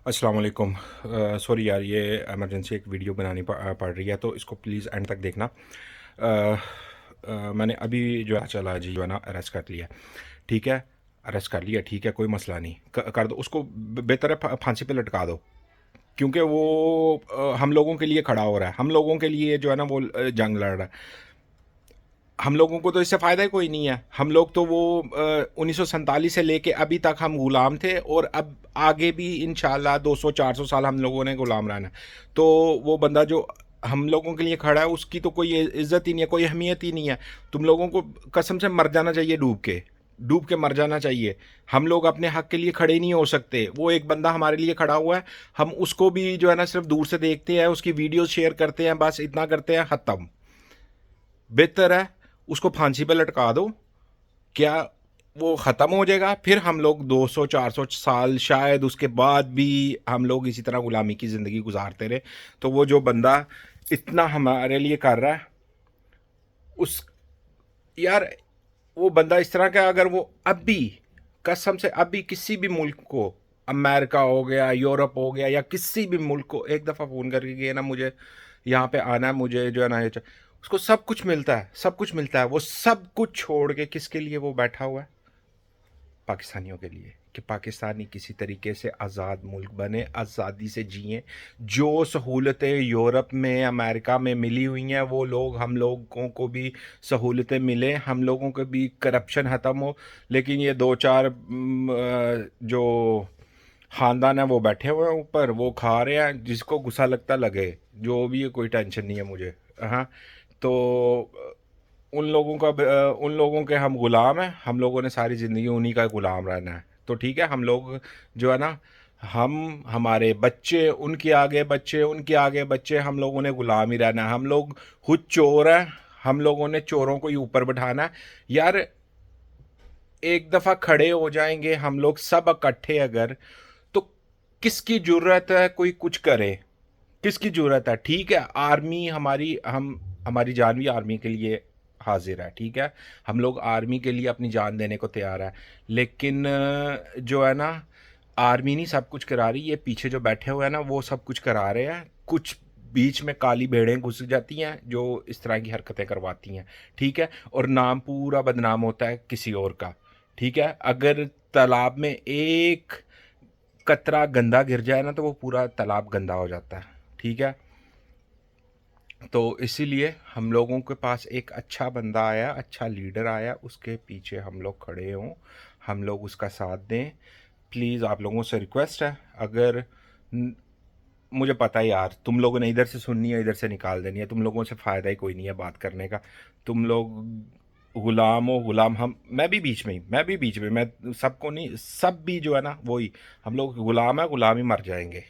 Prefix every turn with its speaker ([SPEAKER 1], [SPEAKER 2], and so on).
[SPEAKER 1] अस्सलाम वालेकुम। सॉरी यार, ये इमरजेंसी एक वीडियो बनानी पड़ रही है, तो इसको प्लीज़ एंड तक देखना। मैंने अभी जो है चला जी जो है ना अरेस्ट कर लिया। ठीक है, अरेस्ट कर लिया, ठीक है, कोई मसला नहीं, कर दो उसको। बेहतर है फांसी पे लटका दो, क्योंकि वो हम लोगों के लिए खड़ा हो रहा है, हम लोगों के लिए जो है ना वो जंग लड़ रहा है। हम लोगों को तो इससे फ़ायदा ही कोई नहीं है। हम लोग तो वो 1947 से लेके अभी तक हम गुलाम थे, और अब आगे भी इंशाल्लाह 200-400 साल हम लोगों ने गुलाम रहना है। तो वो बंदा जो हम लोगों के लिए खड़ा है, उसकी तो कोई इज्जत ही नहीं है, कोई अहमियत ही नहीं है। तुम लोगों को कसम से मर जाना चाहिए, डूब के मर जाना चाहिए। हम लोग अपने हक के लिए खड़े नहीं हो सकते। वो एक बंदा हमारे लिए खड़ा हुआ है, हम उसको भी जो है ना सिर्फ दूर से देखते हैं, उसकी वीडियोस शेयर करते हैं, बस इतना करते हैं, ख़त्म। बेहतर है उसको फांसी पे लटका दो। क्या वो ख़त्म हो जाएगा? फिर हम लोग 200-400 साल शायद उसके बाद भी हम लोग इसी तरह ग़ुलामी की ज़िंदगी गुजारते रहे। तो वो जो बंदा इतना हमारे लिए कर रहा है, उस यार, वो बंदा इस तरह का, अगर वो अभी कसम से अभी किसी भी मुल्क को, अमेरिका हो गया, यूरोप हो गया, या किसी भी मुल्क को एक दफ़ा फ़ोन करके गए ना, मुझे यहाँ पे आना है, मुझे जो है ना उसको सब कुछ मिलता है, सब कुछ मिलता है। वो सब कुछ छोड़ के किसके लिए वो बैठा हुआ है? पाकिस्तानियों के लिए, कि पाकिस्तानी किसी तरीके से आज़ाद मुल्क बने, आज़ादी से जिए। जो सहूलतें यूरोप में, अमेरिका में मिली हुई हैं, वो लोग हम लोगों को भी सहूलतें मिलें, हम लोगों को भी करप्शन ख़त्म हो। लेकिन ये दो चार जो ख़ानदान है वो बैठे हुए हैं ऊपर, वो खा रहे हैं, जिसको गुस्सा लगता लगे, जो भी है, कोई टेंशन नहीं है मुझे। हाँ, तो उन लोगों के हम गुलाम हैं। हम लोगों ने सारी ज़िंदगी उन्हीं का गुलाम रहना है। तो ठीक है, हम लोग जो है ना, हम हमारे बच्चे, उनके आगे बच्चे, हम लोगों ने गुलाम ही रहना है। हम लोग खुद चोर हैं, हम लोगों ने चोरों को ही ऊपर बैठाना है। यार, एक दफ़ा खड़े हो जाएंगे हम लोग सब इकट्ठे अगर, तो किसकी ज़रूरत है कोई कुछ करे? किसकी ज़रूरत है? ठीक है, आर्मी हमारी, हम हमारी जान भी आर्मी के लिए हाजिर है, ठीक है, हम लोग आर्मी के लिए अपनी जान देने को तैयार है। लेकिन जो है ना, आर्मी नहीं सब कुछ करा रही, ये पीछे जो बैठे हुए हैं ना, वो सब कुछ करा रहे हैं। कुछ बीच में काली भेड़ें घुस जाती हैं जो इस तरह की हरकतें करवाती हैं, ठीक है, और नाम पूरा बदनाम होता है किसी और का। ठीक है, अगर तालाब में एक कतरा गंदा गिर जाए ना, तो वो पूरा तालाब गंदा हो जाता है, ठीक है। तो इसीलिए हम लोगों के पास एक अच्छा बंदा आया, अच्छा लीडर आया, उसके पीछे हम लोग खड़े हों, हम लोग उसका साथ दें। प्लीज़ आप लोगों से रिक्वेस्ट है, अगर मुझे पता है यार, तुम लोगों ने इधर से सुननी है, इधर से निकाल देनी है, तुम लोगों से फ़ायदा ही कोई नहीं है बात करने का। तुम लोग गुलाम हो, गुलाम हम, मैं भी बीच में, मैं सबको नहीं, सब भी जो है ना वही, हम लोग गुलाम है, गुलाम ही मर जाएंगे।